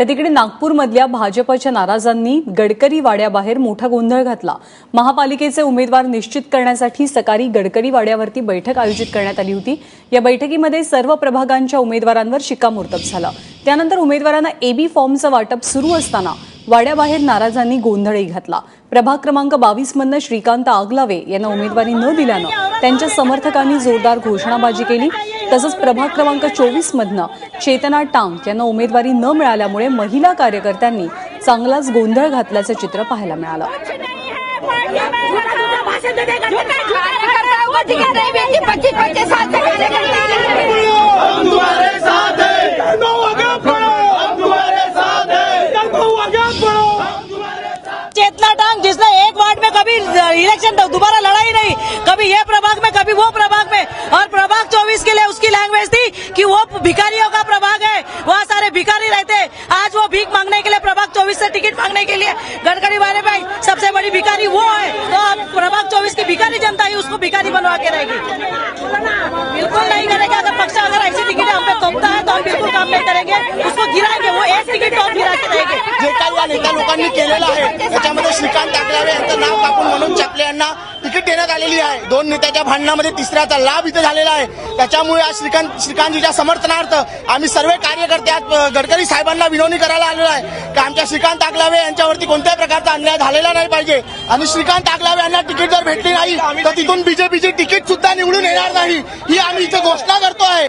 तर तिकडे नागपूरमधल्या भाजपच्या नाराजांनी गडकरी वाड्याबाहेर मोठा गोंधळ घातला। महापालिकेचे उमेदवार निश्चित करण्यासाठी सकाळी गडकरी वाड्यावरती बैठक आयोजित करण्यात आली होती। या बैठकीमध्ये सर्व प्रभागांच्या उमेदवारांवर शिक्कामोर्तब झालं। त्यानंतर उमेदवारांना एबी फॉर्मचं वाटप सुरू असताना वाड्याबाहेर नाराजांनी गोंधळही घातला। प्रभाग क्रमांक 22 मधनं श्रीकांत आगलावे यांना उमेदवारी न दिल्यानं त्यांच्या समर्थकांनी जोरदार घोषणाबाजी केली। तसंच प्रभाग क्रमांक 24 मधनं चेतना टांग यांना उमेदवारी न मिळाल्यामुळे महिला कार्यकर्त्यांनी चांगलाच गोंधळ घातल्याचं चित्र पाहायला मिळालं। चेतना टांग जिसने एक वार्ड में कभी इलेक्शन दोबारा लड़ा ही नहीं, कभी ये प्रभाग में कभी वो प्रभाग में, और प्रभाग 24 के लिए उसकी लैंग्वेज थी कि वो भिखारियों का प्रभाग है, वहाँ सारे भिखारी रहते। आज वो भीख मांगने के लिए प्रभाग 24 से टिकट मांगने के लिए गडकरी वाले भाई सबसे बड़ी भिखारी वो है, तो अब प्रभाग 24 की भिखारी जनता ही उसको भिखारी बनवा के रहेगी। बिल्कुल नहीं करेगा। अगर पक्ष अगर ऐसी टिकट हम पे थोपता है तो हम बिल्कुल काम नहीं करेंगे, उसको गिराएंगे। वो एक टिकट तो गिरा के रहेंगे। जे काही या नेता लोकांनी केलेलं आहे त्याच्यामध्ये श्रीकांत आगलावे यांचं नाव कापून मनोज चपले यांना तिकीट देण्यात आलेली आहे। दोन नेत्याच्या भांडणामध्ये तिसऱ्याचा लाभ इथे झालेला आहे। त्याच्यामुळे आज श्रीकांतजीच्या समर्थनार्थ आम्ही सर्व कार्यकर्ते आज गडकरी साहेबांना विनवणी करायला आलेलो आहे की आमच्या श्रीकांत आगलावे यांच्यावरती कोणत्याही प्रकारचा अन्याय झालेला नाही पाहिजे आणि श्रीकांत आगलावे यांना तिकीट जर भेटली नाही तर तिथून बीजेपीची तिकीट सुद्धा निवडून येणार नाही, ही आम्ही इथे घोषणा करतो आहे।